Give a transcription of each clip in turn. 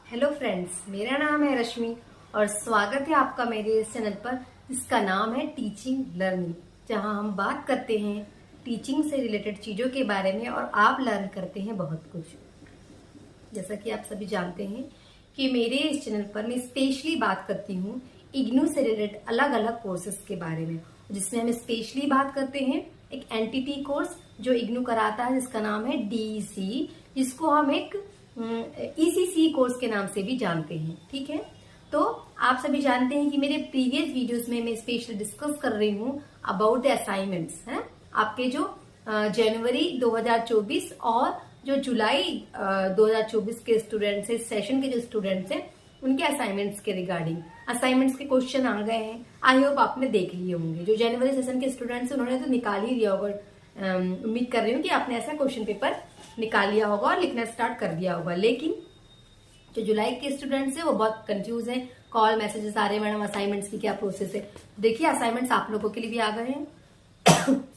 Hello friends, मेरा नाम है रश्मि और स्वागत है आपका मेरे इस चैनल पर जिसका नाम है टीचिंग लर्निंग, जहां हम बात करते हैं टीचिंग से रिलेटेड चीज़ों के बारे में और आप लर्न करते हैं बहुत कुछ। जैसा कि आप सभी जानते हैं कि मेरे इस चैनल पर मैं स्पेशली बात करती हूँ इग्नू से रिलेटेड अलग अलग कोर्सेज के बारे में, जिसमें हम स्पेशली बात करते हैं एक एनटीटी कोर्स जो इग्नू कराता है जिसका नाम है डीईसी, जिसको हम एक ईसीसी कोर्स के नाम से भी जानते हैं। ठीक है, तो आप सभी जानते हैं कि मेरे प्रीवियस वीडियोस में मैं स्पेशली डिस्कस कर रही हूँ अबाउट द असाइनमेंट्स हैं आपके जो जनवरी 2024 और जो जुलाई 2024 के स्टूडेंट्स हैं, सेशन के जो स्टूडेंट्स हैं उनके असाइनमेंट्स के रिगार्डिंग असाइनमेंट्स के क्वेश्चन आ गए हैं। आई होप आपने देख लिए होंगे। जो जनवरी सेशन के स्टूडेंट्स हैं उन्होंने तो निकाल ही लिया होगा। उम्मीद कर रही हूँ कि आपने ऐसा क्वेश्चन पेपर निकाल लिया होगा और लिखना स्टार्ट कर दिया होगा। लेकिन जो जुलाई के स्टूडेंट्स हैं वो बहुत कंफ्यूज हैं, कॉल मैसेजेस आ रहे हैं, मैडम असाइनमेंट्स की क्या प्रोसेस है। देखिए, असाइनमेंट्स आप लोगों के लिए भी आ गए हैं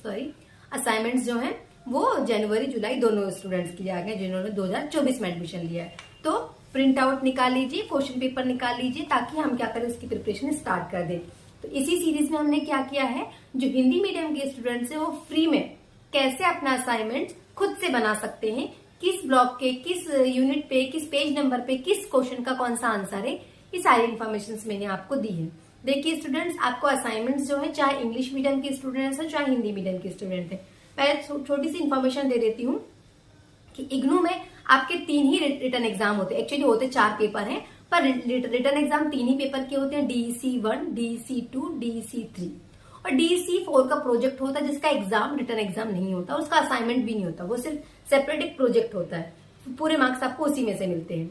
सॉरी, असाइनमेंट्स जो हैं वो जनवरी जुलाई दोनों स्टूडेंट्स के लिए आ गए जिन्होंने 2024 में एडमिशन लिया है। तो प्रिंट आउट निकाल लीजिए, क्वेश्चन पेपर निकाल लीजिए, ताकि हम क्या करें उसकी प्रिपरेशन स्टार्ट कर दें। तो इसी सीरीज में हमने क्या किया है, जो हिंदी मीडियम के स्टूडेंट्स हैं वो फ्री में कैसे अपना असाइनमेंट खुद से बना सकते हैं, किस ब्लॉक के किस यूनिट पे किस पेज नंबर पे किस क्वेश्चन का कौन सा आंसर है, ये सारी इन्फॉर्मेशन मैंने आपको दी है। देखिए स्टूडेंट्स, आपको असाइनमेंट्स जो है चाहे इंग्लिश मीडियम के स्टूडेंट्स हैं चाहे हिंदी मीडियम के स्टूडेंट हैं, पहले छोटी सी इन्फॉर्मेशन दे देती हूँ कि इग्नू में आपके 3 ही रिटर्न एग्जाम होते हैं। एक्चुअली होते 4 पेपर हैं, पर रिटर्न एग्जाम 3 ही पेपर के होते हैं, डीईसी 1, डीईसी 2, डीईसी 3 और डीईसी 4 का प्रोजेक्ट होता है जिसका एग्जाम रिटर्न एग्जाम नहीं होता, उसका असाइनमेंट भी नहीं होता, वो सिर्फ सेपरेट एक प्रोजेक्ट होता है, पूरे मार्क्स आपको उसी में से मिलते हैं।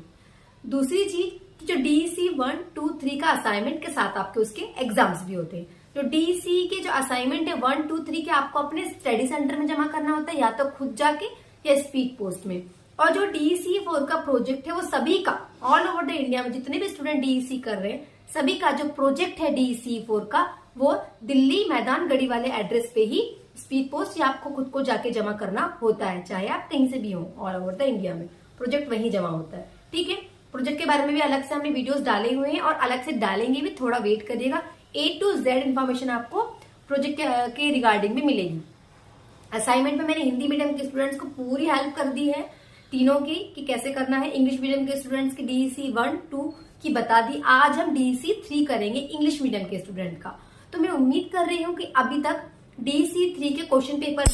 दूसरी चीज, जो डीईसी 1, 2, 3 का असाइनमेंट के साथ आपके उसके एग्जाम्स भी होते हैं। जो डीईसी के जो असाइनमेंट है 1, 2, 3 के आपको अपने स्टडी सेंटर में जमा करना होता है, या तो खुद जाके या स्पीड पोस्ट में। और जो डीईसी 4 का प्रोजेक्ट है वो सभी का ऑल ओवर द इंडिया में जितने भी स्टूडेंट डीईसी कर रहे हैं सभी का जो प्रोजेक्ट है डीईसी 4 का वो दिल्ली मैदान गढ़ी वाले एड्रेस पे ही स्पीड पोस्ट या आपको खुद को जाके जमा करना होता है, चाहे आप कहीं से भी हो ऑल ओवर द इंडिया में प्रोजेक्ट वहीं जमा होता है। ठीक है, प्रोजेक्ट के बारे में भी अलग से हमने वीडियोस डाले हुए हैं और अलग से डालेंगे भी, थोड़ा वेट करिएगा। A to Z इन्फॉर्मेशन आपको प्रोजेक्ट के रिगार्डिंग में मिलेगी। असाइनमेंट में मैंने हिंदी मीडियम के स्टूडेंट्स को पूरी हेल्प कर दी है तीनों की कि कैसे करना है। इंग्लिश मीडियम के स्टूडेंट्स की डीईसी 1, 2 की बता दी। आज हम डीईसी 3 करेंगे इंग्लिश मीडियम के स्टूडेंट का। तो मैं उम्मीद कर रही हूँ कि अभी तक डीईसी 3 के क्वेश्चन पेपर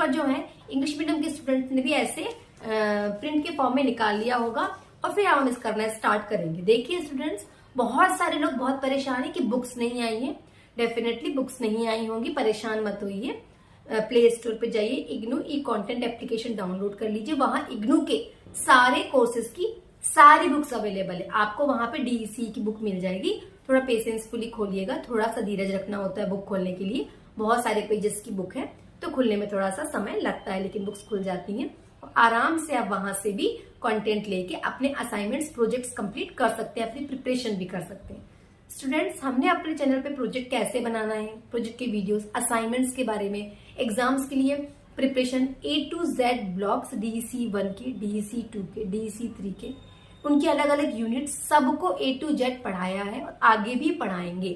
जो है इंग्लिश मीडियम के स्टूडेंट ने भी ऐसे प्रिंट के फॉर्म में निकाल लिया होगा और फिर हम इस करना स्टार्ट करेंगे। देखिए स्टूडेंट्स, बहुत सारे लोग बहुत परेशान है कि बुक्स नहीं आई है। डेफिनेटली बुक्स नहीं आई होंगी, परेशान मत होइए। प्ले स्टोर पे जाइए, इग्नू ई कंटेंट एप्लीकेशन डाउनलोड कर लीजिए। वहां इग्नू के सारे कोर्सेज की सारी बुक्स अवेलेबल है, आपको वहां पे डीईसी की बुक मिल जाएगी। थोड़ा पेशेंसफुली खोलिएगा, थोड़ा सा धीरज रखना होता है बुक खोलने के लिए। बहुत सारे पेजेस की बुक है तो खुलने में थोड़ा सा समय लगता है, लेकिन बुक्स खुल जाती हैं। आराम से आप वहां से भी कंटेंट लेके अपने असाइनमेंट्स प्रोजेक्ट्स कंप्लीट कर सकते हैं, अपनी प्रिपरेशन भी कर सकते हैं। स्टूडेंट्स, हमने अपने चैनल पे प्रोजेक्ट कैसे बनाना है, प्रोजेक्ट के वीडियोस, असाइनमेंट्स के बारे में, एग्जाम्स के लिए preparation A to Z blocks, DEC 1 के, डीईसी 2 के, डीईसी 3 के, उनकी अलग अलग यूनिट सबको A to Z पढ़ाया है और आगे भी पढ़ाएंगे।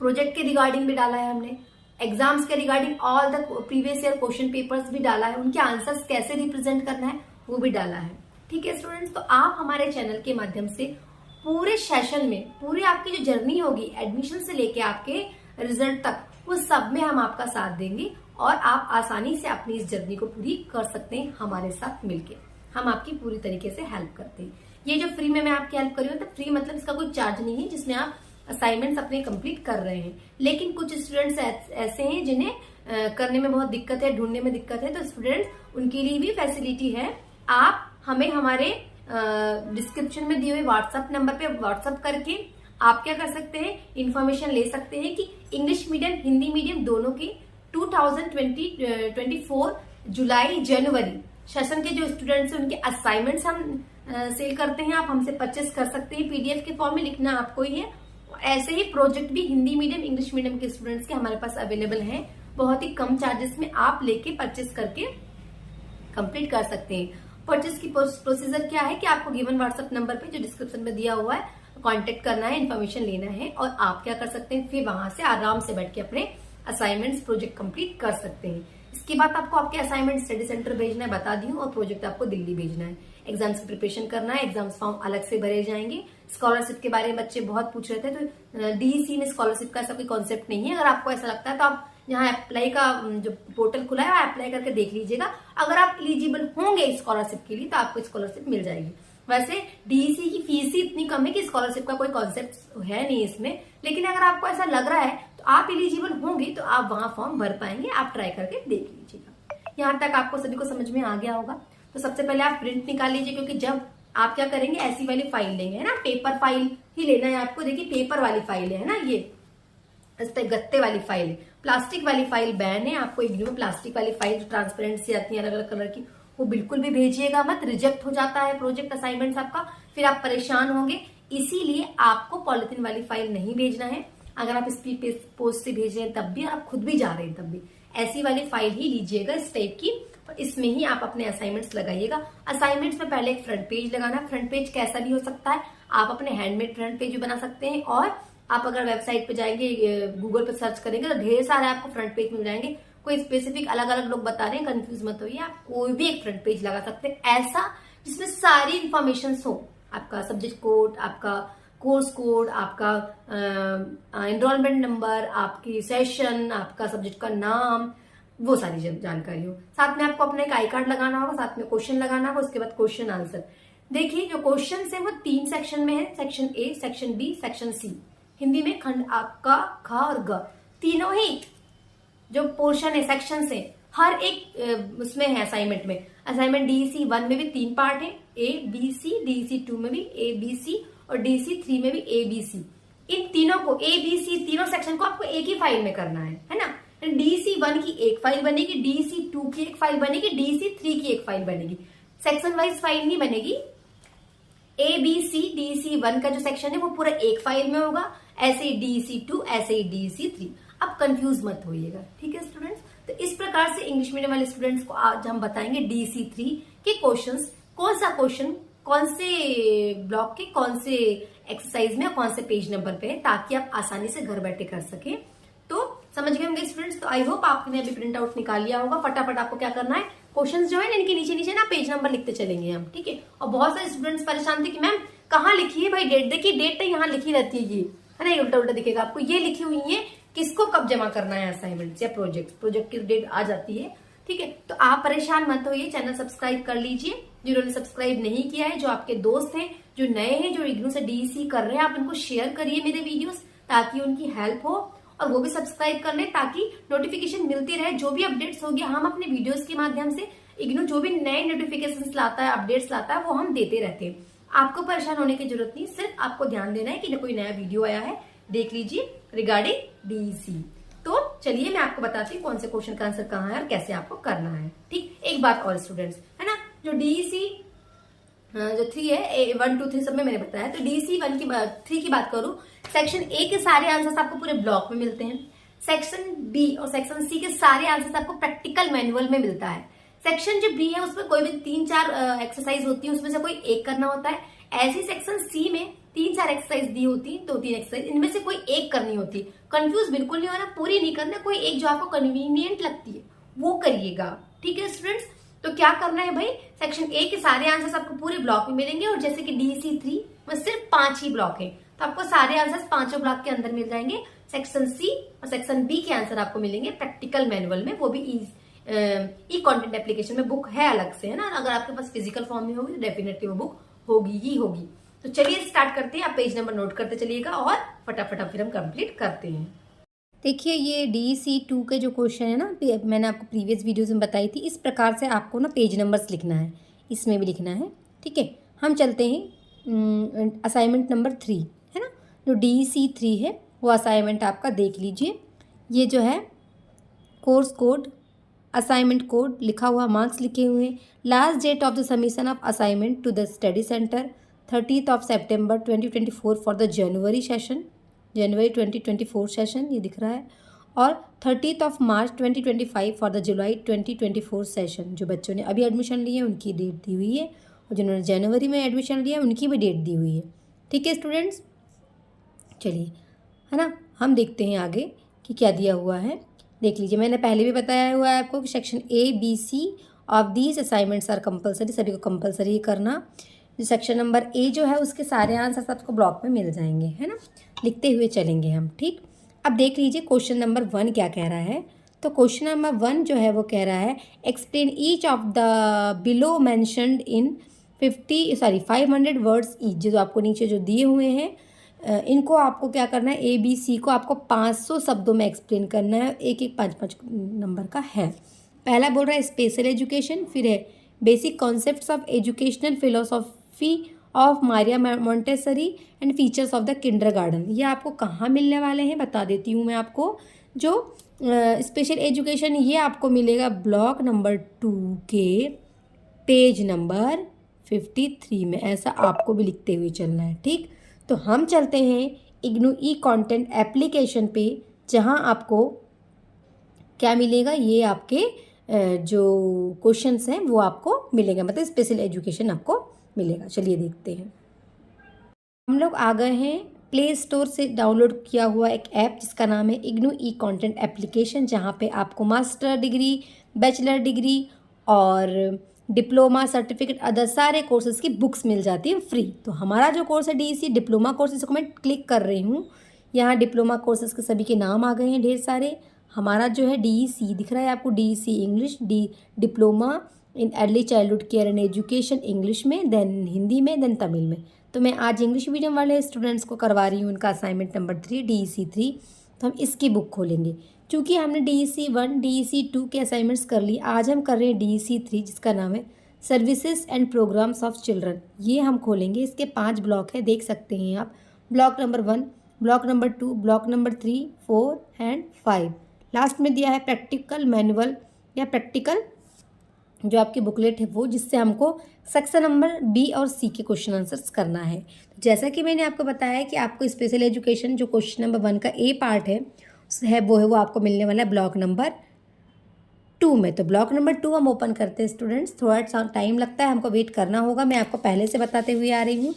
प्रोजेक्ट के रिगार्डिंग भी डाला है हमने, एग्जाम्स के regarding all the previous year question papers भी डाला है, उनके आंसर्स कैसे रिप्रेजेंट करना है वो भी डाला है। ठीक है स्टूडेंट्स, तो आप हमारे चैनल के माध्यम से पूरे सेशन में पूरी आपकी जो जर्नी होगी एडमिशन से लेके आपके रिजल्ट तक, वो सब में हम आपका साथ देंगे और आप आसानी से अपनी इस जर्नी को पूरी कर सकते हैं हमारे साथ मिलके। हम आपकी पूरी तरीके से हेल्प करते हैं। ये जो फ्री में मैं आपकी हेल्प कर रही हूँ, तो फ्री मतलब इसका कोई चार्ज नहीं है, जिसमें आप असाइनमेंट्स अपने कंप्लीट कर रहे हैं। लेकिन कुछ स्टूडेंट्स ऐसे हैं जिन्हें करने में बहुत दिक्कत है, ढूंढने में दिक्कत है, तो स्टूडेंट्स उनके लिए भी फैसिलिटी है। आप हमें हमारे डिस्क्रिप्शन में दिए हुए व्हाट्सएप नंबर पे व्हाट्सएप करके आप क्या कर सकते हैं, इन्फॉर्मेशन ले सकते हैं कि इंग्लिश मीडियम हिंदी मीडियम दोनों के 2024 जुलाई जनवरी सेशन के जो स्टूडेंट्स हैं उनके असाइनमेंट्स हम सेल करते हैं। आप हमसे परचेस कर सकते हैं, पीडीएफ के फॉर्म में लिखना आपको ही है। ऐसे ही प्रोजेक्ट भी हिंदी मीडियम इंग्लिश मीडियम के स्टूडेंट्स के हमारे पास अवेलेबल हैं, बहुत ही कम चार्जेस में आप लेके परचेस करके कंप्लीट कर सकते हैं। परचेज की प्रोसीजर क्या है कि आपको गिवन व्हाट्सएप नंबर पे जो डिस्क्रिप्शन में दिया हुआ है कांटेक्ट करना है, इन्फॉर्मेशन लेना है और आप क्या कर सकते हैं, फिर वहां से आराम से बैठ के अपने असाइनमेंट्स प्रोजेक्ट कंप्लीट कर सकते हैं। इसके बाद आपको आपके असाइनमेंट स्टडी सेंटर भेजना है, बता दी हूँ, और प्रोजेक्ट आपको दिल्ली भेजना है। एग्जाम्स की प्रिपरेशन करना है, एग्जाम्स फॉर्म अलग से भरे जाएंगे। स्कॉलरशिप के बारे में बच्चे बहुत पूछ रहे थे, तो डीसी में स्कॉलरशिप का ऐसा कोई कॉन्सेप्ट नहीं है। अगर आपको ऐसा लगता है तो आप यहाँ अप्लाई का जो पोर्टल खुला है अप्लाई करके देख लीजिएगा। अगर आप एलिजिबल होंगे स्कॉलरशिप के लिए तो आपको स्कॉलरशिप मिल जाएगी। वैसे डीसी की फीस ही इतनी कम है कि स्कॉलरशिप का कोई कॉन्सेप्ट है नहीं इसमें, लेकिन अगर आपको ऐसा लग रहा है तो आप एलिजिबल होंगे तो आप वहां फॉर्म भर पाएंगे। आप ट्राई करके देख लीजिएगा। यहाँ तक आपको सभी को समझ में आ गया होगा। तो सबसे पहले आप प्रिंट निकाल लीजिए, क्योंकि जब आप क्या करेंगे ऐसी वाली फाइल लेंगे, है ना, पेपर फाइल ही लेना है आपको। देखिए पेपर वाली फाइल है ना, ये इस पे गत्ते वाली फाइल है, प्लास्टिक वाली फाइल बैन है। आपको एक में प्लास्टिक वाली फाइल जो ट्रांसपेरेंट सी आती है अलग अलग कलर की, वो बिल्कुल भी भेजिएगा मत, रिजेक्ट हो जाता है प्रोजेक्ट असाइनमेंट आपका, फिर आप परेशान होंगे। इसीलिए आपको पॉलिथीन वाली फाइल नहीं भेजना है। अगर आप स्पीड पोस्ट से भेज रहे हैं तब भी, और आप खुद भी जा रहे हैं तब भी, ऐसी वाली फाइल ही लीजिएगा इस टाइप की, और इसमें ही आप अपने असाइनमेंट्स लगाइएगा। असाइनमेंट्स में पहले एक फ्रंट पेज लगाना। फ्रंट पेज कैसा भी हो सकता है, आप अपने हैंडमेड फ्रंट पेज भी बना सकते हैं, और आप अगर वेबसाइट पे जाएंगे, गूगल पे सर्च करेंगे तो ढेर सारे आपको फ्रंट पेज मिल जाएंगे। कोई स्पेसिफिक अलग अलग लोग बता रहे हैं, कंफ्यूज मत होइए, आप कोई भी एक फ्रंट पेज लगा सकते हैं ऐसा जिसमें सारी इंफॉर्मेशन हो। आपका सब्जेक्ट कोड, आपका कोर्स कोड, आपका एनरोलमेंट नंबर, आपकी सेशन, आपका सब्जेक्ट का नाम, वो सारी जानकारी हो। साथ में आपको अपना एक आई कार्ड लगाना होगा, साथ में क्वेश्चन लगाना होगा, उसके बाद क्वेश्चन आंसर। देखिए जो क्वेश्चन है वो 3 सेक्शन में है, section A, section B, section C. Hindi में खंड का, ख और ग, तीनों ही जो पोर्शन है, सेक्शन है, हर एक उसमें है असाइनमेंट में। असाइनमेंट डीसी 1 में भी 3 पार्ट है, ए बी सी, डीसी 2 में भी ए बी सी, और डीसी 3 में भी ए बी सी। इन तीनों को, ए बी सी तीनों सेक्शन को आपको एक ही फाइल में करना है ना। डीसी 1 की एक फाइल बनेगी, डीसी 2 की एक फाइल बनेगी, डीसी 3 की एक फाइल बनेगी। सेक्शन वाइज फाइल नहीं बनेगी। ए बी सी डीसी 1 का जो सेक्शन है वो पूरा एक फाइल में होगा, ऐसे ही डीसी 2, ऐसे ही डीसी 3। अब कंफ्यूज मत होइएगा, ठीक है स्टूडेंट्स। तो इस प्रकार से इंग्लिश मीडियम वाले स्टूडेंट्स को आज हम बताएंगे डीसी 3 के क्वेश्चंस, कौन सा क्वेश्चन कौन से ब्लॉक के कौन से एक्सरसाइज में, कौन से पेज नंबर पे है, ताकि आप आसानी से घर बैठे कर सके। तो समझ गए होंगे स्टूडेंट्स। तो आई होप आपने अभी प्रिंट आउट निकाल लिया होगा। फटाफट आपको क्या करना है, क्वेश्चंस जो है इनके नीचे नीचे ना पेज नंबर लिखते चलेंगे हम, ठीक है। और बहुत सारे स्टूडेंट्स परेशान थे कि मैम कहाँ लिखी है भाई डेट, देखिए डेट तो यहाँ लिखी रहती है, ये है ना, ये उल्टा उल्टा दिखेगा आपको, ये लिखी हुई है किसको कब जमा करना है असाइनमेंट या प्रोजेक्ट की डेट आ जाती है, ठीक है। तो आप परेशान मत होइए, चैनल सब्सक्राइब कर लीजिए जिन्होंने सब्सक्राइब नहीं किया है। जो आपके दोस्त हैं, जो नए हैं, जो इग्नू से डीसी कर रहे हैं, आप उनको शेयर करिए मेरे वीडियोस, ताकि उनकी हेल्प हो और वो भी सब्सक्राइब कर ले, ताकि नोटिफिकेशन मिलती रहे। जो भी अपडेट्स होगी हम अपने वीडियोस के माध्यम से, इग्नू जो भी नए नोटिफिकेशन लाता है, अपडेट्स लाता है, वो हम देते रहते हैं। आपको परेशान होने की जरूरत नहीं, सिर्फ आपको ध्यान देना है कि कोई नया वीडियो आया है, देख लीजिए रिगार्डिंग डीसी। तो चलिए मैं आपको बताती हूँ कौन से क्वेश्चन का आंसर कहाँ है और कैसे आपको करना है, ठीक। एक बात और स्टूडेंट्स, है ना, जो डीसी जो 3 है, 1 2 3 सब में मैंने बताया, तो डीसी 3 की बात करूं, सेक्शन ए के सारे आंसर्स आपको पूरे ब्लॉक में मिलते हैं। सेक्शन बी और सेक्शन सी के सारे आंसर्स आपको प्रैक्टिकल मैनुअल में मिलता है। सेक्शन जो बी है उसमें कोई भी 3-4 एक्सरसाइज होती है, उसमें से कोई एक करना होता है। ऐसी सेक्शन सी में 3-4 एक्सरसाइज दी होती है, 2-3 एक्सरसाइज, इनमें से कोई एक करनी होती है। कंफ्यूज बिल्कुल नहीं होना, पूरी नहीं करना, कोई एक जो आपको कन्वीनियंट लगती है वो करिएगा, ठीक है स्टूडेंट्स। तो क्या करना है भाई, सेक्शन ए के सारे आंसर्स आपको पूरे ब्लॉक में मिलेंगे, और जैसे कि डीसी 3 में सिर्फ 5 ही ब्लॉक है, तो आपको सारे आंसर्स 5 ब्लॉक के अंदर मिल जाएंगे। सेक्शन सी और सेक्शन बी के आंसर आपको मिलेंगे प्रैक्टिकल मैनुअल में, वो भी ई कंटेंट एप्लीकेशन में बुक है अलग से, है ना। अगर आपके पास फिजिकल फॉर्म में होगी तो डेफिनेटली वो बुक होगी ही होगी। तो चलिए स्टार्ट करते हैं, आप पेज नंबर नोट करते चलिएगा और फटाफट फिर हम कंप्लीट करते हैं। देखिए ये DEC2 के जो क्वेश्चन है ना, मैंने आपको प्रीवियस वीडियोस में बताई थी, इस प्रकार से आपको ना पेज नंबर्स लिखना है, इसमें भी लिखना है, ठीक है। हम चलते हैं असाइनमेंट नंबर 3, है ना। जो DEC3 है वो असाइनमेंट आपका देख लीजिए। ये जो है कोर्स कोड, असाइनमेंट कोड लिखा हुआ, मार्क्स लिखे हुए हैं। Last date of the submission of assignment to the study centre 30 September 2024 for the January 2024 session, ये दिख रहा है। और 30 March 2025 for the July 2024 session. जो बच्चों ने अभी एडमिशन लिए उनकी डेट दी हुई है, और जिन्होंने जनवरी में एडमिशन लिया उनकी भी डेट दी हुई है। ठीक है स्टूडेंट्स, चलिए, है ना, हम देखते हैं आगे कि क्या दिया हुआ है। देख लीजिए, मैंने पहले भी बताया हुआ है आपको कि section A, B, C of these assignments are compulsory, सभी को कंपलसरी करना। सेक्शन नंबर A जो है उसके सारे आंसर्स आपको ब्लॉक में मिल जाएंगे, है ना, लिखते हुए चलेंगे हम। ठीक, अब देख लीजिए क्वेश्चन नंबर 1 क्या कह रहा है। तो क्वेश्चन नंबर 1 जो है वो कह रहा है explain each of the below mentioned in 500 words each. जो आपको नीचे जो दिए हुए हैं इनको आपको क्या करना है, ABC को आपको 500 शब्दों में एक्सप्लेन करना है। एक एक 5-5 नंबर का है। पहला बोल रहा है स्पेशल एजुकेशन, फिर है basic concepts of educational philosophy of Maria Montessori and features of the kindergarten. ये आपको कहाँ मिलने वाले हैं बता देती हूँ मैं आपको। जो स्पेशल एजुकेशन ये आपको मिलेगा ब्लॉक नंबर 2 के पेज नंबर 53 में। ऐसा आपको भी लिखते हुए चलना है। ठीक, तो हम चलते हैं इग्नू ई कंटेंट एप्लीकेशन पे, जहां आपको क्या मिलेगा, ये आपके जो क्वेश्चंस हैं वो आपको मिलेगा, मतलब स्पेशल एजुकेशन आपको मिलेगा। चलिए देखते हैं। हम लोग आ गए हैं प्ले स्टोर से डाउनलोड किया हुआ एक ऐप जिसका नाम है इग्नू ई कंटेंट एप्लीकेशन, जहाँ पे आपको मास्टर डिग्री, बैचलर डिग्री और डिप्लोमा सर्टिफिकेट अदर सारे कोर्सेज़ की बुक्स मिल जाती है फ्री। तो हमारा जो कोर्स है DEC डिप्लोमा कोर्स, इसको मैं क्लिक कर रही हूँ। यहाँ डिप्लोमा कोर्सेज़ के सभी के नाम आ गए हैं ढेर सारे। हमारा जो है DEC दिख रहा है आपको, DEC English, diploma in early childhood care and education English में, देन हिंदी में, देन तमिल में। तो मैं आज इंग्लिश मीडियम वाले स्टूडेंट्स को करवा रही हूँ उनका असाइनमेंट नंबर 3 DEC 3। तो हम इसकी बुक खोलेंगे। चूँकि हमने DEC 1 DEC 2 के असाइनमेंट्स कर लिए, आज हम कर रहे हैं DEC 3 जिसका नाम है services and programmes of children. ये हम खोलेंगे। इसके 5 ब्लॉक है, देख सकते हैं आप। Block number 1, block number 2, block number 3, 4 and 5। Last में दिया है प्रैक्टिकल मैनुअल या प्रैक्टिकल जो आपकी बुकलेट है वो, जिससे हमको सेक्शन नंबर B और C के क्वेश्चन आंसर्स करना है। तो जैसा कि मैंने आपको बताया कि आपको स्पेशल एजुकेशन जो क्वेश्चन नंबर 1 का A पार्ट है वो आपको मिलने वाला है ब्लॉक नंबर 2 में। तो ब्लॉक नंबर 2 हम ओपन करते हैं स्टूडेंट्स। थोड़ा सा टाइम लगता है, हमको वेट करना होगा। मैं आपको पहले से बताते हुए आ रही हूँ।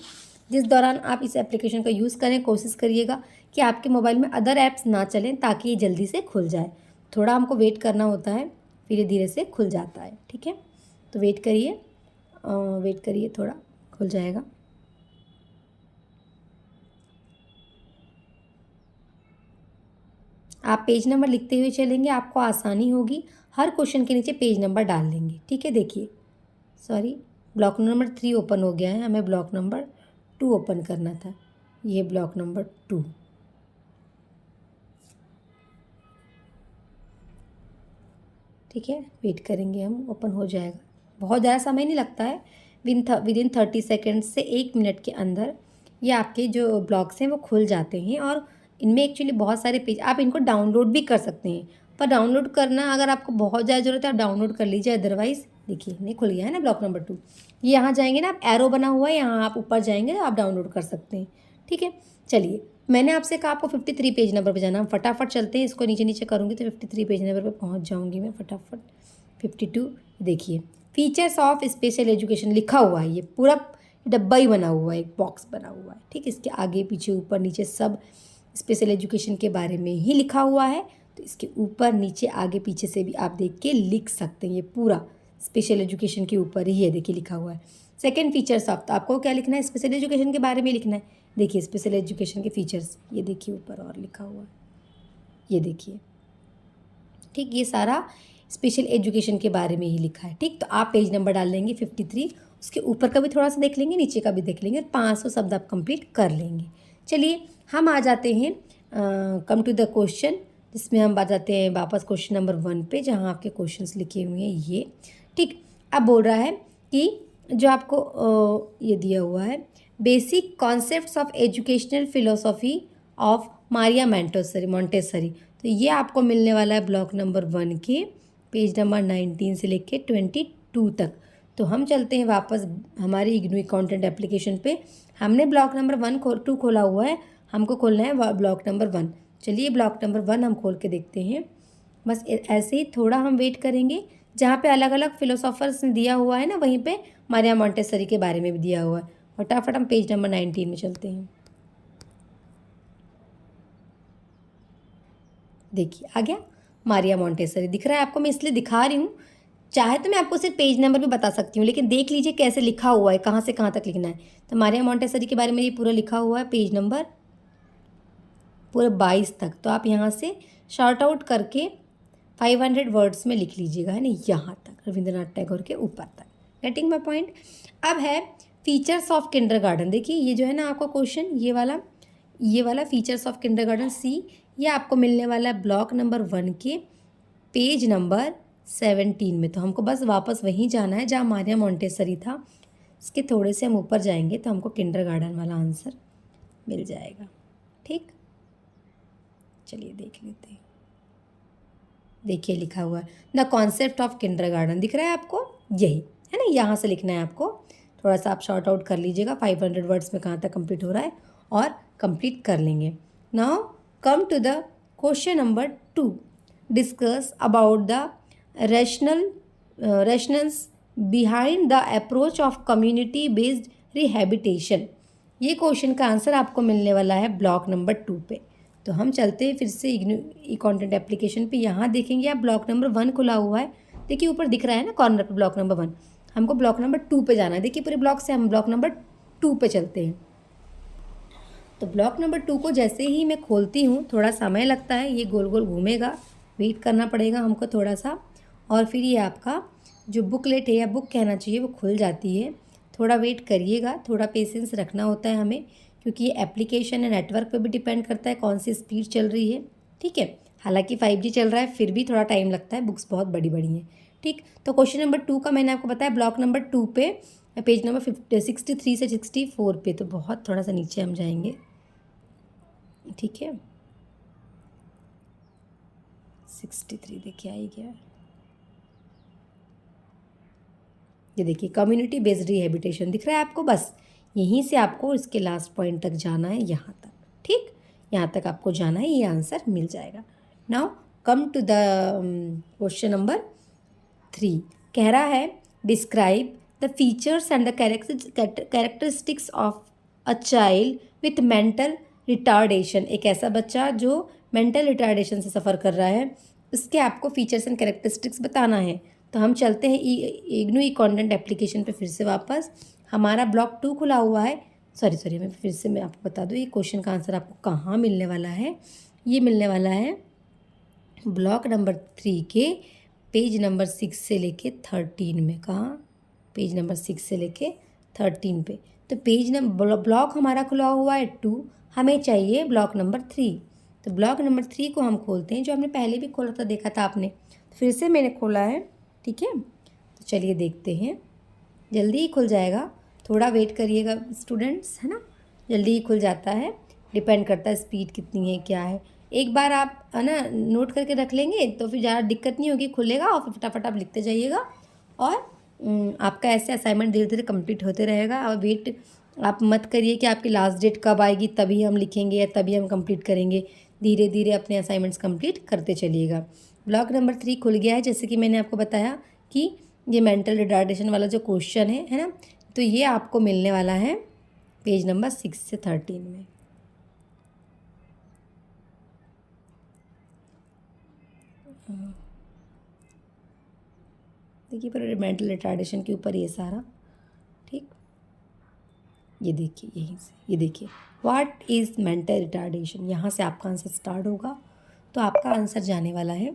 जिस दौरान आप इस एप्लीकेशन का यूज़ करें, कोशिश करिएगा कि आपके मोबाइल में अदर ऐप्स ना चलें ताकि ये जल्दी से खुल जाए। थोड़ा हमको वेट करना होता है, फिर ये धीरे से खुल जाता है। ठीक है, तो वेट करिए, थोड़ा खुल जाएगा। आप पेज नंबर लिखते हुए चलेंगे, आपको आसानी होगी। हर क्वेश्चन के नीचे पेज नंबर डाल लेंगे। ठीक है, देखिए, सॉरी, ब्लॉक नंबर 3 ओपन हो गया है, हमें ब्लॉक नंबर 2 ओपन करना था। ये ब्लॉक नंबर 2। ठीक है, वेट करेंगे हम, ओपन हो जाएगा। बहुत ज़्यादा समय नहीं लगता है, विद इन 30 सेकेंड से 1 मिनट के अंदर ये आपके जो ब्लॉग्स हैं वो खुल जाते हैं। और इनमें एक्चुअली बहुत सारे पेज, आप इनको डाउनलोड भी कर सकते हैं। पर डाउनलोड करना अगर आपको बहुत ज़्यादा ज़रूरत है आप डाउनलोड कर लीजिए, अदरवाइज़ देखिए नहीं खुल गया है ना ब्लॉक नंबर 2। ये यहाँ जाएंगे ना, आप एरो बना हुआ है, यहाँ आप ऊपर जाएंगे तो आप डाउनलोड कर सकते हैं। ठीक है, चलिए, मैंने आपसे कहा आपको 53 पेज नंबर पर जाना। हम फटाफट चलते हैं, इसको नीचे नीचे करूँगी तो 53 पेज नंबर पर पहुँच जाऊँगी मैं फटाफट। 52, देखिए, फीचर्स ऑफ स्पेशल एजुकेशन लिखा हुआ है। ये पूरा डब्बा ही बना हुआ है, एक बॉक्स बना हुआ है। ठीक, इसके आगे पीछे ऊपर नीचे सब स्पेशल एजुकेशन के बारे में ही लिखा हुआ है। तो इसके ऊपर नीचे आगे पीछे से भी आप देख के लिख सकते हैं। ये पूरा स्पेशल एजुकेशन के ऊपर ही है, देखिए लिखा हुआ है। सेकेंड फीचर्स ऑफ, तो आपको क्या लिखना है, स्पेशल एजुकेशन के बारे में लिखना है। देखिए स्पेशल एजुकेशन के फीचर्स, ये देखिए ऊपर और लिखा हुआ है, ये देखिए। ठीक, ये सारा स्पेशल एजुकेशन के बारे में ही लिखा है। ठीक, तो आप पेज नंबर डाल लेंगे 53, उसके ऊपर का भी थोड़ा सा देख लेंगे, नीचे का भी देख लेंगे, 500 शब्द आप कंप्लीट कर लेंगे। चलिए, हम आ जाते हैं कम टू द क्वेश्चन, जिसमें हम आ जाते हैं वापस क्वेश्चन नंबर 1 पे, जहाँ आपके क्वेश्चंस लिखे हुए हैं ये। ठीक, अब बोल रहा है कि जो आपको ये दिया हुआ है basic concepts of educational philosophy of Maria Montessori. तो ये आपको मिलने वाला है ब्लॉक नंबर 1 के पेज नंबर 19 से लेके 22 तक। तो हम चलते हैं वापस हमारी इग्नू कंटेंट एप्लीकेशन पे। हमने ब्लॉक नंबर 2 खोला हुआ है, हमको खोलना है ब्लॉक नंबर 1। चलिए ब्लॉक नंबर 1 हम खोल के देखते हैं। बस ऐसे ही थोड़ा हम वेट करेंगे। जहाँ पे अलग अलग फिलोसोफर्स ने दिया हुआ है ना, वहीं पे मारिया मॉन्टेसरी के बारे में भी दिया हुआ है। फटाफट हम पेज नंबर 19 में चलते हैं। देखिए आ गया मारिया मॉन्टेसरी, दिख रहा है आपको? मैं इसलिए दिखा रही हूँ, चाहे तो मैं आपको सिर्फ पेज नंबर भी बता सकती हूँ, लेकिन देख लीजिए कैसे लिखा हुआ है, कहाँ से कहाँ तक लिखना है। तो मारिया मॉन्टेसरी के बारे में ये पूरा लिखा हुआ है, पेज नंबर पूरा 22 तक। तो आप यहाँ से शॉर्ट आउट करके 500 वर्ड्स में लिख लीजिएगा, है ना, यहाँ तक, रविंद्रनाथ टैगोर के ऊपर तक। Getting my point? अब है फीचर्स ऑफ किंडरगार्टन। देखिए ये जो है ना आपका क्वेश्चन, ये वाला फीचर्स ऑफ किंडरगार्टन सी, ये आपको मिलने वाला है ब्लॉक नंबर 1 के पेज नंबर 17 में। तो हमको बस वापस वहीं जाना है जहाँ मारिया मॉन्टेसरी था, इसके थोड़े से हम ऊपर जाएंगे तो हमको किंडरगार्टन वाला आंसर मिल जाएगा। ठीक, चलिए देख लेते हैं। देखिए लिखा हुआ है द कॉन्सेप्ट ऑफ किंडरगार्टन, दिख रहा है आपको? यही है ना, यहाँ से लिखना है आपको। थोड़ा सा आप शॉर्ट आउट कर लीजिएगा 500 वर्ड्स में कहाँ तक कंप्लीट हो रहा है, और कंप्लीट कर लेंगे। Now come to the question number 2, discuss about the rationals behind the approach of community based rehabilitation. ये क्वेश्चन का आंसर आपको मिलने वाला है ब्लॉक नंबर 2 पे। तो हम चलते हैं फिर से ई कंटेंट एप्लीकेशन पे। यहाँ देखेंगे आप ब्लॉक नंबर 1 खुला हुआ है, देखिए ऊपर दिख रहा है ना कॉर्नर पे ब्लॉक नंबर 1। हमको ब्लॉक नंबर 2 पे जाना है। देखिए पूरे ब्लॉक से हम ब्लॉक नंबर 2 पे चलते हैं। तो ब्लॉक नंबर 2 को जैसे ही मैं खोलती हूँ, थोड़ा समय लगता है, ये गोल गोल घूमेगा, वेट करना पड़ेगा हमको थोड़ा सा, और फिर ये आपका जो बुकलेट है या बुक कहना चाहिए वो खुल जाती है। थोड़ा वेट करिएगा, थोड़ा पेशेंस रखना होता है हमें, क्योंकि ये एप्लीकेशन है, नेटवर्क पे भी डिपेंड करता है कौन सी स्पीड चल रही है। ठीक है, हालांकि 5G चल रहा है, फिर भी थोड़ा टाइम लगता है, बुक्स बहुत बड़ी बड़ी हैं। ठीक, तो क्वेश्चन नंबर 2 का मैंने आपको बताया ब्लॉक नंबर 2 पे, पेज नंबर 63 से 64 पे। तो बहुत थोड़ा सा नीचे हम जाएंगे। ठीक है, 63 देखिए आई गया। ये देखिए कम्युनिटी बेस्ड रिहैबिलिटेशन दिख रहा है आपको? बस यहीं से आपको इसके लास्ट पॉइंट तक जाना है, यहाँ तक। ठीक, यहाँ तक आपको जाना है, ये आंसर मिल जाएगा। Now come to the question number 3। कह रहा है describe the features and the characteristics of a child with mental retardation. एक ऐसा बच्चा जो मेंटल रिटार्डेशन से सफ़र कर रहा है, उसके आपको फीचर्स एंड कैरेक्टरिस्टिक्स बताना है। तो हम चलते हैं इग्नू ई कंटेंट एप्लीकेशन पे फिर से वापस। हमारा ब्लॉक 2 खुला हुआ है। सॉरी मैं फिर से मैं आपको बता दूँ, ये क्वेश्चन का आंसर आपको कहाँ मिलने वाला है। ये मिलने वाला है ब्लॉक नंबर 3 के पेज नंबर 6 से लेके 13 में। कहाँ? पेज नंबर 6 से लेके 13 पे। तो पेज नंबर ब्लॉक हमारा खुला हुआ है 2, हमें चाहिए ब्लॉक नंबर 3। तो ब्लॉक नंबर 3 को हम खोलते हैं, जो हमने पहले भी खोला था, देखा था आपने, तो फिर से मैंने खोला है। ठीक है, तो चलिए देखते हैं, जल्दी ही खुल जाएगा, थोड़ा वेट करिएगा स्टूडेंट्स, है ना, जल्दी ही खुल जाता है, डिपेंड करता है स्पीड कितनी है क्या है। एक बार आप है ना नोट करके रख लेंगे तो फिर ज़्यादा दिक्कत नहीं होगी, खुलेगा और फिर फटाफट आप लिखते जाइएगा, और आपका ऐसे असाइनमेंट धीरे धीरे कंप्लीट होते रहेगा। और वेट आप मत करिए कि आपकी लास्ट डेट कब आएगी तभी हम लिखेंगे या तभी हम कंप्लीट करेंगे, धीरे धीरे अपने असाइनमेंट्स कंप्लीट करते चलिएगा। ब्लॉक नंबर 3 खुल गया है, जैसे कि मैंने आपको बताया कि ये मेंटल रिटार्डेशन वाला जो क्वेश्चन है ना, तो ये आपको मिलने वाला है पेज नंबर 6 से 13 में। देखिए पूरे मेंटल रिटार्डेशन के ऊपर ये सारा। ठीक, ये देखिए यहीं से, ये देखिए व्हाट इज़ मेंटल रिटार्डेशन, यहाँ से आपका आंसर स्टार्ट होगा। तो आपका आंसर जाने वाला है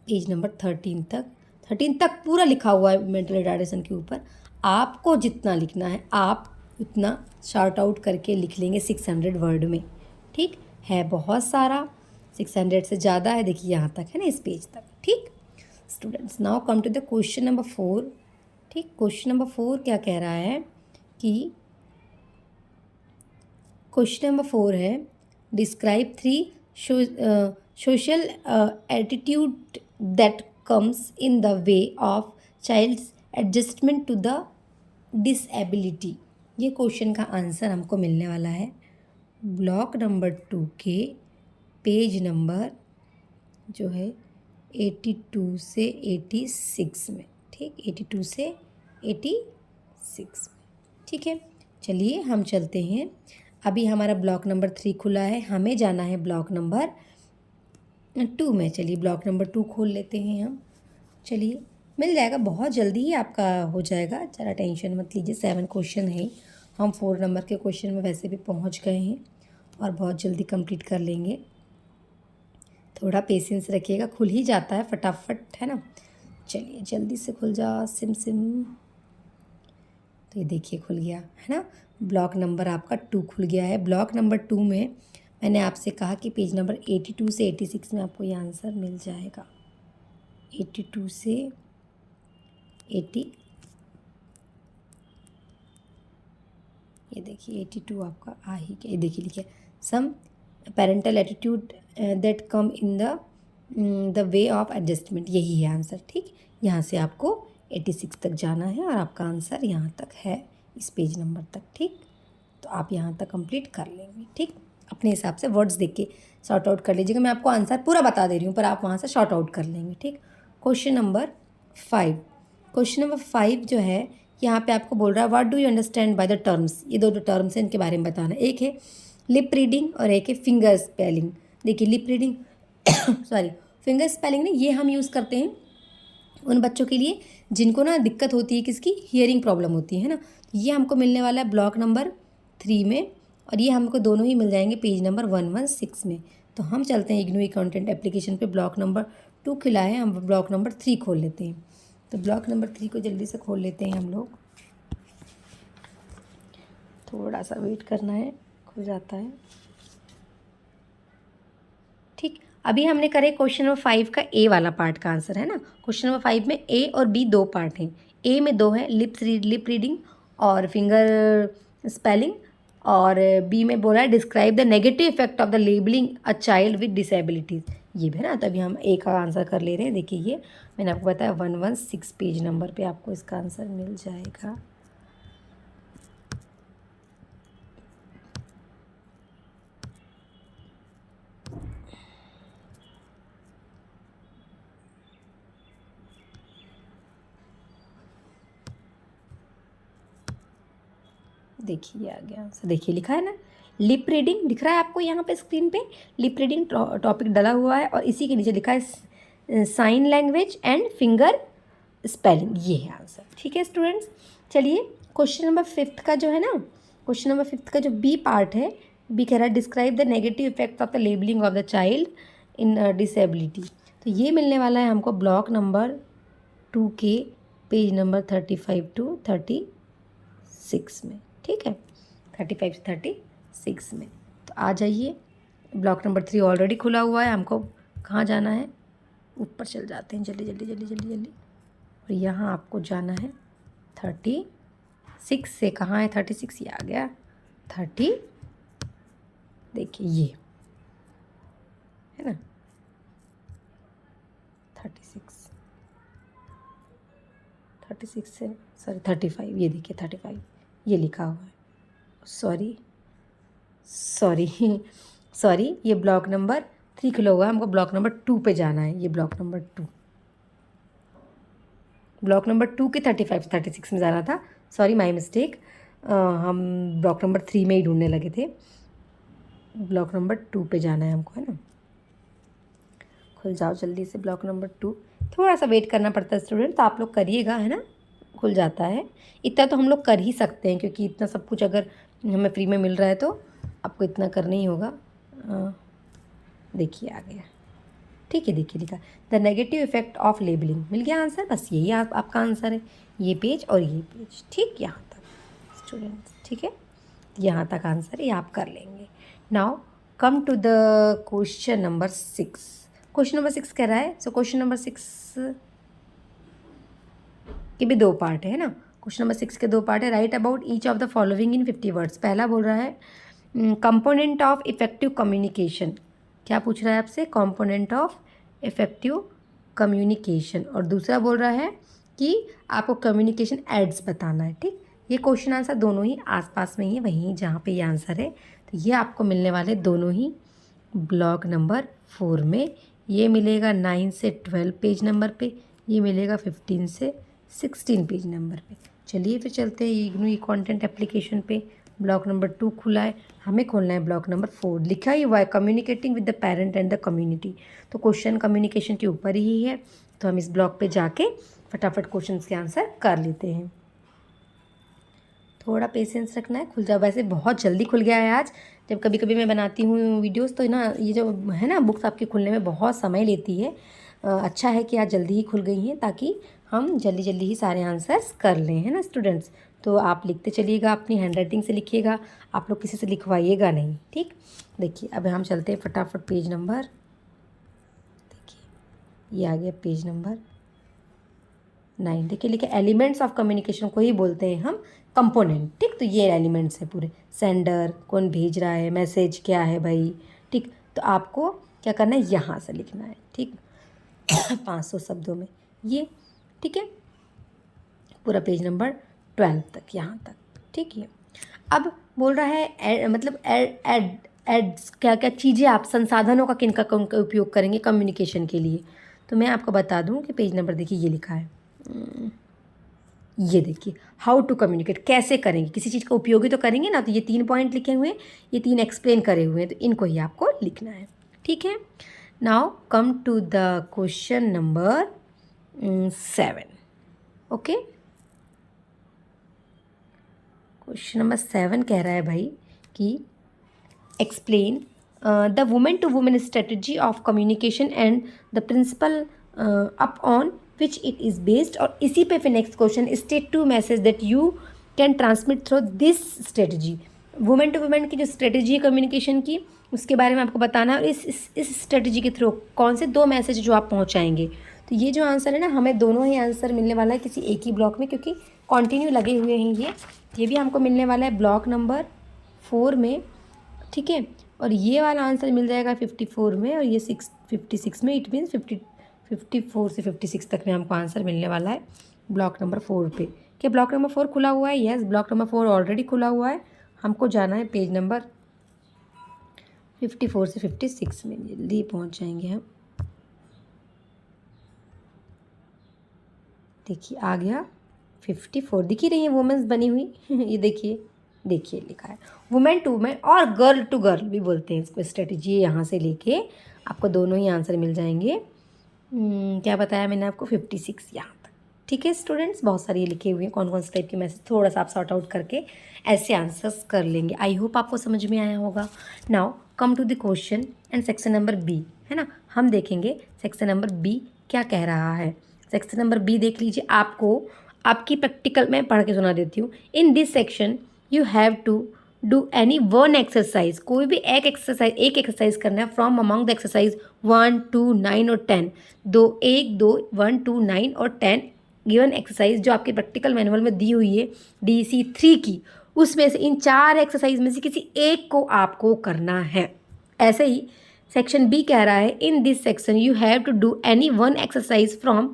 पेज नंबर 13 तक। 13 तक पूरा लिखा हुआ है मेंटल रिटार्डेशन के ऊपर। आपको जितना लिखना है आप उतना शॉर्ट आउट करके लिख लेंगे 600 वर्ड में। ठीक है, बहुत सारा, 600 से ज़्यादा है, देखिए यहाँ तक है ना, इस पेज तक। ठीक students, now come to the question number 4। ठीक, क्वेश्चन नंबर 4 क्या कह रहा है कि क्वेश्चन नंबर 4 है describe 3 social attitude that comes in the way of child's adjustment to the disability. ये क्वेश्चन का आंसर हमको मिलने वाला है ब्लॉक नंबर 2 के पेज नंबर जो है 82 से 86 में, ठीक, 82 से 86 में, ठीक है। चलिए हम चलते हैं। अभी हमारा ब्लॉक नंबर 3 खुला है, हमें जाना है ब्लॉक नंबर 2 में। चलिए ब्लॉक नंबर 2 खोल लेते हैं हम। चलिए मिल जाएगा, बहुत जल्दी ही आपका हो जाएगा, ज़रा टेंशन मत लीजिए। 7 क्वेश्चन है, हम 4 नंबर के क्वेश्चन में वैसे भी पहुंच गए हैं और बहुत जल्दी कंप्लीट कर लेंगे। थोड़ा पेशेंस रखिएगा, खुल ही जाता है फटाफट, है ना। चलिए जल्दी से खुल जा सिम सिम। तो ये देखिए खुल गया, है ना। ब्लॉक नंबर आपका 2 खुल गया है। ब्लॉक नंबर 2 में मैंने आपसे कहा कि पेज नंबर 82 से 86 में आपको ये आंसर मिल जाएगा। 82 से 80, ये देखिए 82 आपका आ ही गया। ये देखिए लिखिए some parental attitude that come in the way of adjustment, यही है आंसर, ठीक। यहाँ से आपको 86 तक जाना है और आपका आंसर यहाँ तक है, इस पेज नंबर तक, ठीक। तो आप यहाँ तक कंप्लीट कर लेंगे, ठीक। अपने हिसाब से वर्ड्स देख के शॉर्ट आउट कर लीजिएगा। मैं आपको आंसर पूरा बता दे रही हूँ पर आप वहाँ से शॉर्ट आउट कर लेंगे, ठीक। क्वेश्चन नंबर 5, क्वेश्चन नंबर 5 जो है यहाँ पे आपको बोल रहा है what do you understand by the terms. ये दो टर्म्स हैं, इनके बारे में बताना। एक है लिप रीडिंग और एक है फिंगर स्पेलिंग। देखिए lip reading sorry finger spelling ना, ये हम यूज़ करते हैं उन बच्चों के लिए जिनको ना दिक्कत होती है, किसकी, हियरिंग प्रॉब्लम होती है ना। ये हमको मिलने वाला है ब्लॉक नंबर 3 में और ये हमको दोनों ही मिल जाएंगे पेज नंबर 116 में। तो हम चलते हैं इग्नू कंटेंट एप्लीकेशन पे। ब्लॉक नंबर 2 खुला है, हम ब्लॉक नंबर 3 खोल लेते हैं। तो ब्लॉक नंबर 3 को जल्दी से खोल लेते हैं हम लोग, थोड़ा सा वेट करना है, खुल जाता है, ठीक। अभी हमने करे क्वेश्चन नंबर 5 का ए वाला पार्ट का आंसर, है ना। क्वेश्चन नंबर 5 में ए और बी 2 पार्ट हैं। ए में 2 है लिप रीडिंग और फिंगर स्पेलिंग, और बी में बोला है describe the negative effect of the labelling a child with disabilities, ये भी है ना। तो अभी हम ए का आंसर कर ले रहे हैं। देखिए ये मैंने आपको बताया 116 पेज नंबर पे आपको इसका आंसर मिल जाएगा। देखिए आ गया आंसर, देखिए लिखा है ना लिप रीडिंग, दिख रहा है आपको यहाँ पे स्क्रीन पे। लिप रीडिंग टॉपिक डला हुआ है और इसी के नीचे लिखा है sign language and finger spelling, ये है आंसर, ठीक है स्टूडेंट्स। चलिए क्वेश्चन नंबर 5 का जो है ना, क्वेश्चन नंबर 5 का जो बी पार्ट है, बी कह रहा है describe the negative effect of the labelling of the child in disability. तो ये मिलने वाला है हमको ब्लॉक नंबर 2 के पेज नंबर 35 टू 36 में, ठीक है, 35 से 36 में। तो आ जाइए, ब्लॉक नंबर 3 ऑलरेडी खुला हुआ है, हमको कहाँ जाना है, ऊपर चल जाते हैं, जल्दी जल्दी जल्दी जल्दी जल्दी। और यहाँ आपको जाना है 36 से, कहाँ है 36, ये आ गया 30, देखिए ये है ना 36 से सॉरी 35, ये देखिए 35 ये लिखा हुआ है, सॉरी ये ब्लॉक नंबर 3 खुला हुआ है, हमको ब्लॉक नंबर 2 पे जाना है। ये ब्लॉक नंबर 2 के 35 36 में जाना था, सॉरी माय मिस्टेक। हम ब्लॉक नंबर 3 में ही ढूंढने लगे थे, ब्लॉक नंबर 2 पे जाना है हमको, है ना। खुल जाओ जल्दी से ब्लॉक नंबर 2, थोड़ा सा वेट करना पड़ता है स्टूडेंट, तो आप लोग करिएगा, है ना, खुल जाता है। इतना तो हम लोग कर ही सकते हैं क्योंकि इतना सब कुछ अगर हमें फ्री में मिल रहा है तो आपको इतना करना ही होगा। देखिए आ गया, ठीक है, देखिए लिखा the negative effect of labelling, मिल गया आंसर। बस यही आपका आंसर है, ये पेज और ये पेज, ठीक, यहाँ तक स्टूडेंट्स, ठीक है, यहाँ तक आंसर ये आप कर लेंगे। Now come to the question number 6। Question number 6 कह रहा है, सो क्वेश्चन नंबर 6 के भी 2 पार्ट है ना। क्वेश्चन नंबर 6 के 2 पार्ट है। Right about each of the following in 50 words. पहला बोल रहा है कंपोनेंट ऑफ इफेक्टिव कम्युनिकेशन, क्या पूछ रहा है आपसे, कंपोनेंट ऑफ इफेक्टिव कम्युनिकेशन, और दूसरा बोल रहा है कि आपको कम्युनिकेशन एड्स बताना है, ठीक। ये क्वेश्चन आंसर दोनों ही आसपास में ही है, वहीं जहाँ पे ये आंसर है, तो ये आपको मिलने वाले दोनों ही ब्लॉक नंबर 4 में। ये मिलेगा 9 से 12 पेज नंबर पे, ये मिलेगा 15 से 16 पेज नंबर पे। चलिए फिर चलते हैं इग्नू ई कंटेंट एप्लीकेशन पे। ब्लॉक नंबर 2 खुला है, हमें खोलना है ब्लॉक नंबर 4। लिखा ही हुआ है communicating with the parent and the community, तो क्वेश्चन कम्युनिकेशन के ऊपर ही है। तो हम इस ब्लॉक पे जाके फटाफट क्वेश्चन के आंसर कर लेते हैं। थोड़ा पेशेंस रखना है, खुल जाओ। वैसे बहुत जल्दी खुल गया है आज। जब कभी कभी मैं बनाती हूँ वीडियोस तो ना ये जो है ना बुक्स आपके खुलने में बहुत समय लेती है। अच्छा है कि आज जल्दी ही खुल गई हैं, ताकि हम जल्दी जल्दी ही सारे आंसर्स कर लें, है ना स्टूडेंट्स। तो आप लिखते चलिएगा, अपनी हैंडराइटिंग से लिखिएगा, आप लोग किसी से लिखवाइएगा नहीं, ठीक। देखिए अब हम चलते हैं फटाफट पेज नंबर, देखिए ये आ गया पेज नंबर 9। देखिए लिखे एलिमेंट्स ऑफ कम्युनिकेशन को ही बोलते हैं हम कंपोनेंट, ठीक। तो ये एलिमेंट्स है पूरे, सेंडर कौन भेज रहा है, मैसेज क्या है भाई, ठीक। तो आपको क्या करना है, यहाँ से लिखना है, ठीक 500 शब्दों में ये, ठीक है। पूरा पेज नंबर 12 तक, यहाँ तक, ठीक है। अब बोल रहा है मतलब एड्स क्या क्या चीज़ें आप संसाधनों का किन का उपयोग करेंगे कम्युनिकेशन के लिए। तो मैं आपको बता दूं कि पेज नंबर देखिए ये लिखा है, ये देखिए हाउ टू कम्युनिकेट, कैसे करेंगे, किसी चीज़ का उपयोगी तो करेंगे ना। तो ये 3 पॉइंट लिखे हुए हैं, ये 3 एक्सप्लेन करे हुए हैं, तो इनको ही आपको लिखना है, ठीक है। Now come to the question number 7। Okay, question number 7 कह रहा है भाई कि explain the women to women strategy of communication and the principle upon which it is based. और इसी पे फिर next question, state two message that you can transmit through this strategy. Women to women की जो strategy है communication की, उसके बारे में आपको बताना है। और इस स्ट्रेटजी के थ्रू कौन से 2 मैसेज जो आप पहुंचाएंगे। तो ये जो आंसर है ना, हमें दोनों ही आंसर मिलने वाला है किसी एक ही ब्लॉक में, क्योंकि कंटिन्यू लगे हुए हैं ये भी हमको मिलने वाला है ब्लॉक नंबर 4 में, ठीक है। और ये वाला आंसर मिल जाएगा 54 में, और ये 56 में। इट मीन्स 54 से 56 तक में हमको आंसर मिलने वाला है ब्लॉक नंबर 4 पे। क्या ब्लॉक नंबर 4 खुला हुआ है? यस, ब्लॉक नंबर 4 ऑलरेडी खुला हुआ है। हमको जाना है पेज नंबर 54 से 56 में, जल्दी पहुंच जाएंगे हम। देखिए आ गया 54, दिख ही रही है वुमेन्स बनी हुई ये देखिए लिखा है वुमेन टू वुमेन और गर्ल टू गर्ल भी बोलते हैं इसको। स्ट्रेटजी यहाँ से लेके आपको दोनों ही आंसर मिल जाएंगे। क्या बताया मैंने आपको, 56 यहाँ तक, ठीक है स्टूडेंट्स। बहुत सारे ये लिखे हुए हैं कौन कौन से टाइप के मैसेज, थोड़ा सा आप सॉर्ट आउट करके ऐसे आंसर्स कर लेंगे। आई होप आपको समझ में आया होगा। Now come to the question and section number B, है ना। हम देखेंगे सेक्शन नंबर बी क्या कह रहा है। सेक्शन नंबर बी देख लीजिए, आपको आपकी प्रैक्टिकल मैं पढ़ के सुना देती हूँ। In this section you have to do any one exercise, कोई भी एक एक्सरसाइज करना है फ्रॉम अमंग द एक्सरसाइज 1, 2, 9 और 10। 1, 2, 1, 2, 9 और 10 गिवन एक्सरसाइज जो आपके प्रैक्टिकल मैनुअल में दी हुई है DC 3 की, उसमें से इन 4 एक्सरसाइज में से किसी एक को आपको करना है। ऐसे ही सेक्शन बी कह रहा है, in this section you have to do any one exercise from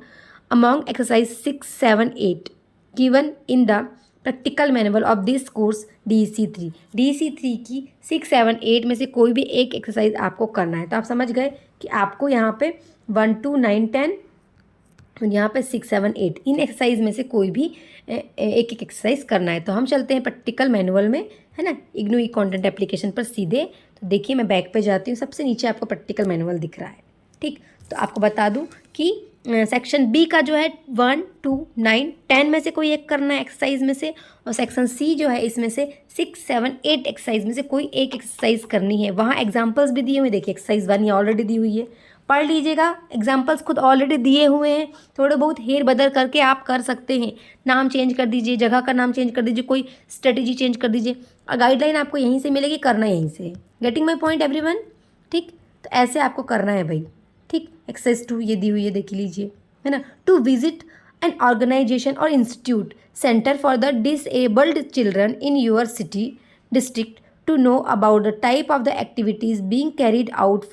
among exercise 6, 7, 8 given in the practical manual of this course DC 3। DC 3 की 6, 7, 8 में से कोई भी एक एक्सरसाइज आपको करना है। तो आप समझ गए कि आपको यहाँ पे 1, 2, 9, 10 और यहाँ पे 6, 7, 8 इन एक्सरसाइज में से कोई भी एक एक्सरसाइज करना है। तो हम चलते हैं प्रैक्टिकल मैनुअल में, है ना, इग्नू ई कंटेंट एप्लीकेशन पर सीधे। तो देखिए मैं बैक पे जाती हूँ, सबसे नीचे आपको प्रैक्टिकल मैनुअल दिख रहा है, ठीक। तो आपको बता दूँ कि सेक्शन बी का जो है 1, 2, 9, 10 में से कोई एक करना है एक्सरसाइज में से, और सेक्शन सी जो है इसमें से 6, 7, 8 एक्सरसाइज में से कोई एक एक्सरसाइज करनी है। वहाँ एग्जांपल्स भी दिए हुए, देखिए एक्सरसाइज 1 ये ऑलरेडी दी हुई है, पढ़ लीजिएगा। एग्जांपल्स खुद ऑलरेडी दिए हुए हैं, थोड़े बहुत हेर बदल करके आप कर सकते हैं। नाम चेंज कर दीजिए, जगह का नाम चेंज कर दीजिए, कोई स्ट्रेटेजी चेंज कर दीजिए, और गाइडलाइन आपको यहीं से मिलेगी, करना यहीं से। गेटिंग माई पॉइंट एवरीवन, ठीक। तो ऐसे आपको करना है भाई, ठीक। एक्सरसाइज 2 ये दी हुई है, देख लीजिए, है ना। टू विजिट एन ऑर्गेनाइजेशन और institute centre for the disabled children in your city district to know about the type of the activities being carried out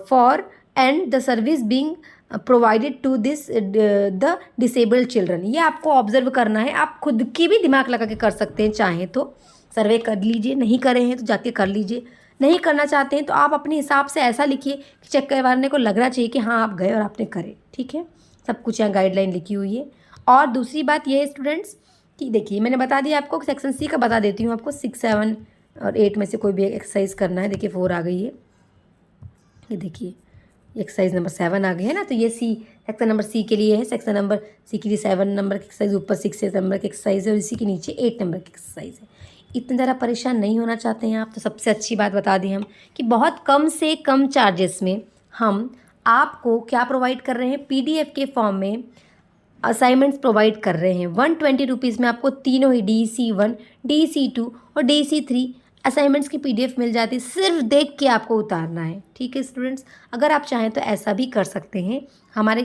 for and the service being provided to this the disabled children. ये आपको observe करना है, आप खुद की भी दिमाग लगा के कर सकते हैं, चाहें तो सर्वे कर लीजिए, नहीं करे हैं तो जाके कर लीजिए। नहीं करना चाहते हैं तो आप अपने हिसाब से ऐसा लिखिए कि चेक करवाने को लगना चाहिए कि हाँ आप गए और आपने करे। ठीक है, सब कुछ यहाँ गाइडलाइन लिखी हुई है। और दूसरी बात ये है स्टूडेंट्स कि देखिए मैंने बता दिया आपको, सेक्शन सी का बता देती हूँ आपको। 6, 7 और 8 में से कोई भी एक्सरसाइज करना है। देखिए 4 आ गई है, ये देखिए एक्सरसाइज नंबर 7 आ गई है ना। तो ये सी सेक्शन नंबर सी के लिए है। सेक्शन नंबर सी के लिए 7 नंबर की एक्सरसाइज, ऊपर 6 नंबर की एक्सरसाइज है और इसी के नीचे 8 नंबर की एक्सरसाइज है। इतने ज़्यादा परेशान नहीं होना चाहते हैं आप तो सबसे अच्छी बात बता दें हम कि बहुत कम से कम चार्जेस में हम आपको क्या प्रोवाइड कर रहे हैं, PDF के फॉर्म में असाइनमेंट्स प्रोवाइड कर रहे हैं। 120 रुपीज़ में आपको तीनों ही DC1, DC2 और DC3 असाइनमेंट्स की PDF मिल जाती है। सिर्फ देख के आपको उतारना है। ठीक है स्टूडेंट्स, अगर आप चाहें तो ऐसा भी कर सकते हैं। हमारे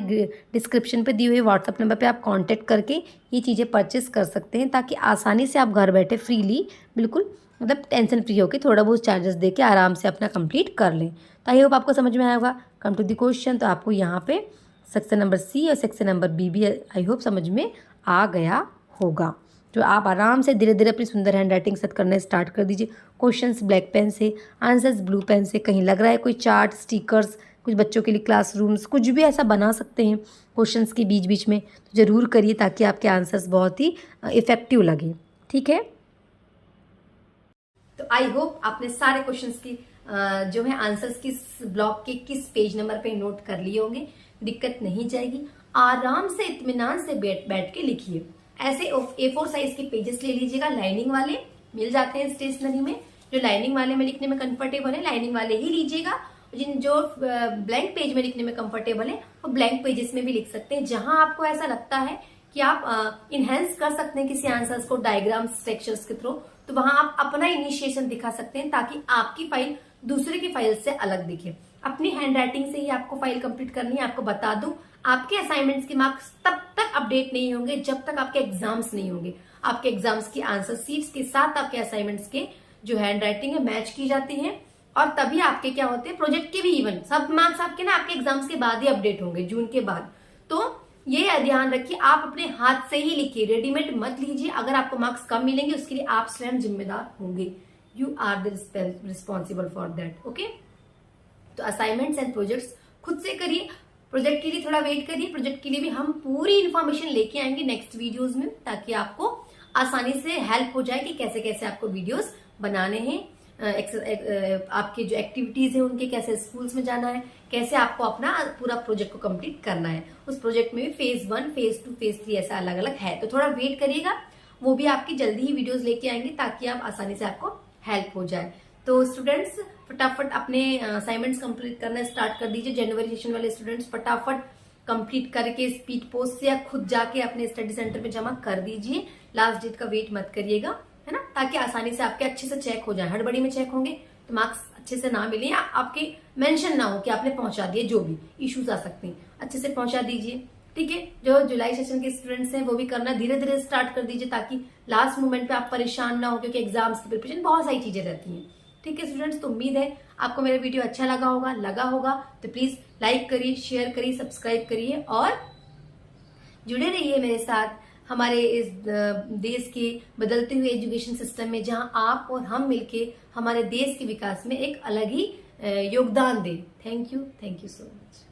डिस्क्रिप्शन पे दिए हुए व्हाट्सअप नंबर पे आप कांटेक्ट करके ये चीज़ें परचेस कर सकते हैं, ताकि आसानी से आप घर बैठे फ्रीली, बिल्कुल मतलब टेंशन फ्री होकर थोड़ा बहुत चार्जेस दे के आराम से अपना कंप्लीट कर लें। तो आई होप आपको समझ में आया होगा। कम टू द क्वेश्चन, तो आपको यहाँ पे सेक्शन नंबर सी और सेक्शन नंबर बी भी आई होप समझ में आ गया होगा। तो आप आराम से धीरे धीरे अपनी सुंदर हैंड राइटिंग सेट करना स्टार्ट कर दीजिए। क्वेश्चंस ब्लैक पेन से, आंसर्स ब्लू पेन से। कहीं लग रहा है कोई चार्ट, स्टिकर्स, कुछ बच्चों के लिए क्लासरूम्स, कुछ भी ऐसा बना सकते हैं क्वेश्चंस के बीच बीच में, तो ज़रूर करिए ताकि आपके आंसर्स बहुत ही इफ़ेक्टिव लगे। ठीक है, तो आई होप आपने सारे क्वेश्चंस की जो है आंसर्स किस ब्लॉक के किस पेज नंबर पे नोट कर लिए होंगे। दिक्कत नहीं जाएगी, आराम से इत्मीनान से बैठ के लिखिए। ऐसे A4 साइज के पेजेस ले लीजिएगा, लाइनिंग वाले मिल जाते हैं स्टेशनरी में। जो लाइनिंग वाले में लिखने में कंफर्टेबल है, लाइनिंग वाले ही लीजिएगा। जिन जो ब्लैंक पेज में लिखने में कंफर्टेबल है वो ब्लैंक पेजेस में भी लिख सकते हैं। जहां आपको ऐसा लगता है कि आप इनहेंस कर सकते हैं किसी आंसर्स को डायग्राम्स, स्ट्रक्चर्स के थ्रू, तो वहां आप अपना इनिशिएशन दिखा सकते हैं, ताकि आपकी फाइल दूसरे की फाइल से अलग दिखे। अपनी हैंड राइटिंग से ही आपको फाइल कंप्लीट करनी है। आपको बता दूं, आपके असाइनमेंट्स के मार्क्स तब तक अपडेट नहीं होंगे जब तक आपके एग्जाम्स नहीं होंगे। आपके एग्जाम्स की आंसर शीट्स के साथ आपके असाइनमेंट्स के जो हैंड राइटिंग है मैच की जाती है, और तभी आपके क्या होते हैं, प्रोजेक्ट के भी इवन सब मार्क्स आपके ना आपके एग्जाम्स के बाद ही अपडेट होंगे, जून के बाद। तो ये ध्यान रखिए, आप अपने हाथ से ही लिखिए, रेडीमेड मत लीजिए। अगर आपको मार्क्स कम मिलेंगे उसके लिए आप स्वयं जिम्मेदार होंगे। You are the responsible for that. Okay, तो असाइनमेंट्स एंड प्रोजेक्ट्स खुद से करिए। प्रोजेक्ट के लिए थोड़ा वेट करिए, प्रोजेक्ट के लिए भी हम पूरी इन्फॉर्मेशन लेके आएंगे नेक्स्ट वीडियोस में, ताकि आपको आसानी से हेल्प हो जाए कि कैसे कैसे आपको वीडियोस बनाने हैं। आपके जो एक्टिविटीज है उनके कैसे स्कूल्स में जाना है, कैसे आपको अपना पूरा प्रोजेक्ट को कंप्लीट करना है। उस प्रोजेक्ट में भी फेज 1, फेज 2, फेज 3 ऐसा अलग अलग है, तो थोड़ा वेट करिएगा। वो भी आपकी जल्दी ही वीडियोस लेके आएंगे, ताकि आप आसानी से आपको हेल्प हो जाए। तो स्टूडेंट्स फटाफट अपने असाइनमेंट्स कंप्लीट करना स्टार्ट कर दीजिए। जनवरी सेशन वाले स्टूडेंट्स फटाफट कंप्लीट करके स्पीड पोस्ट से या खुद जाके अपने स्टडी सेंटर पे जमा कर दीजिए। लास्ट डेट का वेट मत करिएगा, है ना, ताकि आसानी से आपके अच्छे से चेक हो जाए। हड़बड़ी में चेक होंगे तो मार्क्स अच्छे से ना मिले, या आपके मेंशन ना हो कि आपने पहुंचा दिए, जो भी इश्यूज आ सकते हैं अच्छे से पहुंचा दीजिए। ठीक है, जो जुलाई सेशन के स्टूडेंट्स हैं वो भी करना धीरे धीरे स्टार्ट कर दीजिए, ताकि लास्ट मोमेंट पे आप परेशान ना हो, क्योंकि एग्जाम्स की प्रिपरेशन बहुत सारी चीजें रहती हैं। ठीक है स्टूडेंट्स, तो उम्मीद है आपको मेरा वीडियो अच्छा लगा होगा तो प्लीज लाइक करिए, शेयर करिए, सब्सक्राइब करिए और जुड़े रहिए मेरे साथ हमारे इस देश के बदलते हुए एजुकेशन सिस्टम में, जहां आप और हम मिलके हमारे देश के विकास में एक अलग ही योगदान दें। Thank you so much.